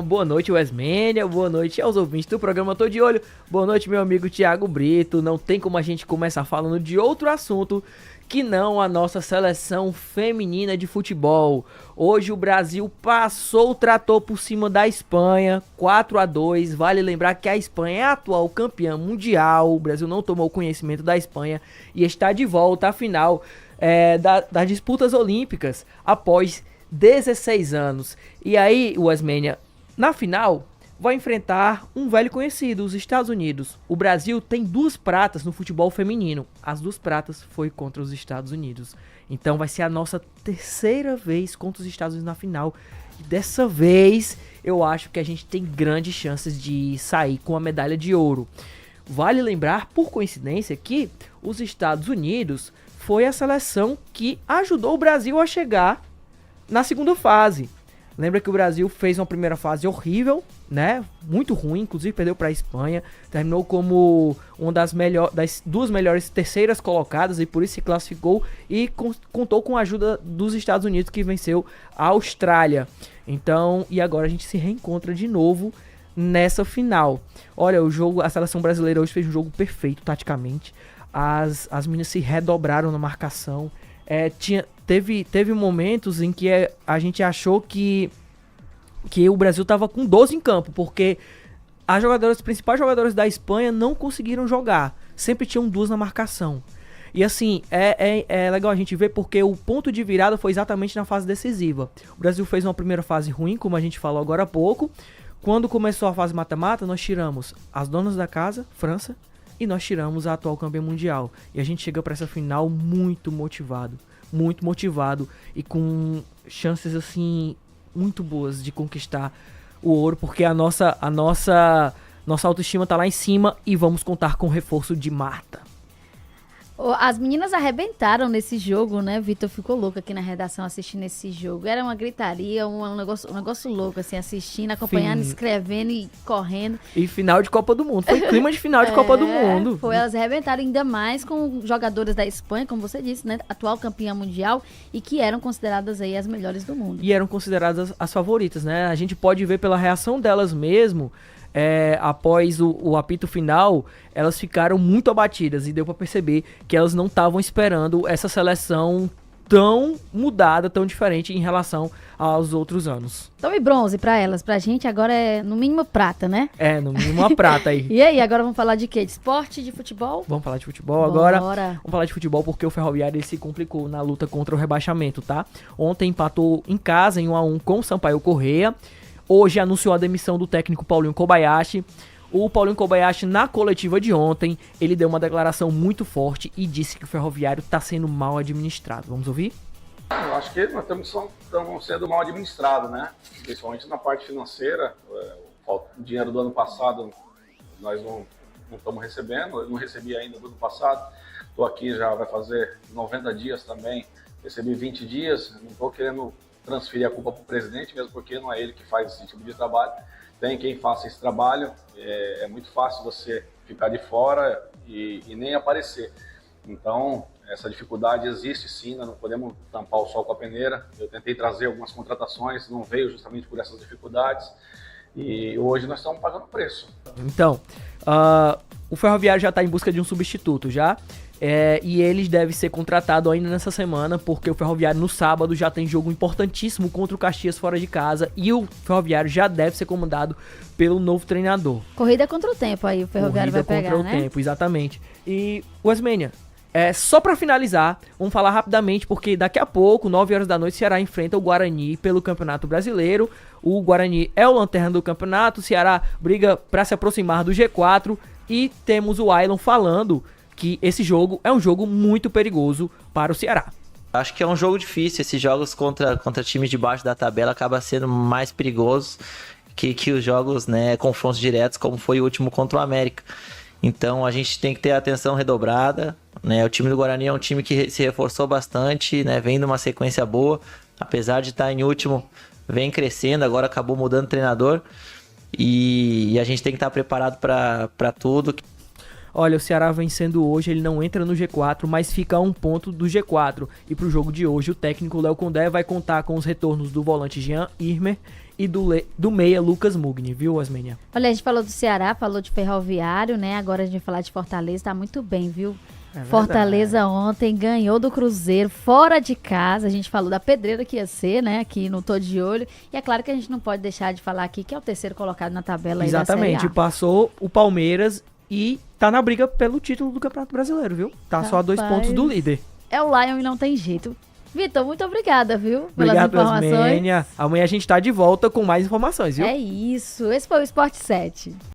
Boa noite, Wesmênia. Boa noite aos ouvintes do programa Tô de Olho. Boa noite, meu amigo Thiago Brito. Não tem como a gente começar falando de outro assunto que não a nossa seleção feminina de futebol. Hoje o Brasil passou o trator por cima da Espanha, 4-2. Vale lembrar que a Espanha é a atual campeã mundial. O Brasil não tomou conhecimento da Espanha e está de volta à final das disputas olímpicas após 16 anos. E aí, Wesmênia, na final, vai enfrentar um velho conhecido, os Estados Unidos. O Brasil tem 2 pratas no futebol feminino. As 2 pratas foi contra os Estados Unidos. Então vai ser a nossa 3ª vez contra os Estados Unidos na final. E dessa vez, eu acho que a gente tem grandes chances de sair com a medalha de ouro. Vale lembrar, por coincidência, que os Estados Unidos foi a seleção que ajudou o Brasil a chegar na segunda fase. Lembra que o Brasil fez uma primeira fase horrível, né? Muito ruim, inclusive perdeu para a Espanha. Terminou como uma das 2 melhores terceiras colocadas e por isso se classificou e contou com a ajuda dos Estados Unidos, que venceu a Austrália. Então, e agora a gente se reencontra de novo nessa final. Olha, a seleção brasileira hoje fez um jogo perfeito taticamente. As meninas se redobraram na marcação. Teve momentos em que a gente achou que o Brasil estava com 12 em campo, porque as principais jogadoras da Espanha não conseguiram jogar. Sempre tinham 2 na marcação. E assim, é legal a gente ver porque o ponto de virada foi exatamente na fase decisiva. O Brasil fez uma primeira fase ruim, como a gente falou agora há pouco. Quando começou a fase mata-mata, nós tiramos as donas da casa, França, e nós tiramos a atual campeã mundial. E a gente chega para essa final muito motivado e com chances assim muito boas de conquistar o ouro, porque a nossa autoestima tá lá em cima e vamos contar com o reforço de Marta. As meninas arrebentaram nesse jogo, né? Vitor ficou louco aqui na redação assistindo esse jogo. Era uma gritaria, um negócio louco, assim, assistindo, acompanhando, escrevendo e correndo. E final de Copa do Mundo. Foi clima de final de Copa do Mundo. Foi, elas arrebentaram ainda mais com jogadoras da Espanha, como você disse, né? Atual campeã mundial e que eram consideradas aí as melhores do mundo. E eram consideradas as favoritas, né? A gente pode ver pela reação delas mesmo. Após o apito final, elas ficaram muito abatidas e deu pra perceber que elas não estavam esperando essa seleção tão mudada, tão diferente em relação aos outros anos. Então e bronze pra elas, pra gente agora é no mínimo prata, né? No mínimo uma prata aí. E aí, agora vamos falar de quê? De esporte, de futebol? Vamos falar de futebol agora. Vamos falar de futebol porque o Ferroviário ele se complicou na luta contra o rebaixamento, tá? Ontem empatou em casa em 1-1 com o Sampaio Corrêa. Hoje anunciou a demissão do técnico Paulinho Kobayashi. O Paulinho Kobayashi, na coletiva de ontem, ele deu uma declaração muito forte e disse que o Ferroviário está sendo mal administrado. Vamos ouvir? Eu acho que nós estamos sendo mal administrados, né? Principalmente na parte financeira. O dinheiro do ano passado nós não estamos recebendo. Eu não recebi ainda do ano passado. Estou aqui, já vai fazer 90 dias também. Recebi 20 dias. Não estou querendo transferir a culpa para o presidente, mesmo porque não é ele que faz esse tipo de trabalho. Tem quem faça esse trabalho. É muito fácil você ficar de fora e nem aparecer. Então, essa dificuldade existe sim, nós não podemos tampar o sol com a peneira. Eu tentei trazer algumas contratações, não veio justamente por essas dificuldades. E hoje nós estamos pagando preço. Então, o Ferroviário já está em busca de um substituto já. E ele deve ser contratado ainda nessa semana, porque o Ferroviário no sábado já tem jogo importantíssimo contra o Caxias fora de casa e o Ferroviário já deve ser comandado pelo novo treinador. Corrida contra o tempo aí, o Ferroviário vai pegar, contra o tempo, exatamente. E, Wesmênia, só pra finalizar, vamos falar rapidamente, porque daqui a pouco, 9 horas da noite, o Ceará enfrenta o Guarani pelo Campeonato Brasileiro. O Guarani é o lanterna do campeonato, o Ceará briga pra se aproximar do G4 e temos o Ailon falando que esse jogo é um jogo muito perigoso para o Ceará. Acho que é um jogo difícil. Esses jogos contra times de baixo da tabela acaba sendo mais perigoso que os jogos, né, confrontos diretos, como foi o último contra o América. Então a gente tem que ter atenção redobrada, né? O time do Guarani é um time que se reforçou bastante, né? Vem numa sequência boa, apesar de estar em último, vem crescendo, agora acabou mudando o treinador e a gente tem que estar preparado para tudo. Olha, o Ceará vencendo hoje, ele não entra no G4, mas fica a 1 ponto do G4. E pro jogo de hoje, o técnico Léo Condé vai contar com os retornos do volante Jean Irmer e do meia Lucas Mugni, viu, Asmenia? Olha, a gente falou do Ceará, falou de Ferroviário, né? Agora a gente vai falar de Fortaleza, tá muito bem, viu? Fortaleza ontem ganhou do Cruzeiro fora de casa. A gente falou da pedreira que ia ser, né? Aqui no Tô de Olho. E é claro que a gente não pode deixar de falar aqui que é o terceiro colocado na tabela aí da Série A. Passou o Palmeiras e tá na briga pelo título do Campeonato Brasileiro, viu? Tá só a 2 pontos do líder. É o Lion e não tem jeito. Vitor, muito obrigada, viu? Obrigado, pelas informações. Amanhã a gente tá de volta com mais informações, viu? É isso. Esse foi o Sport 7.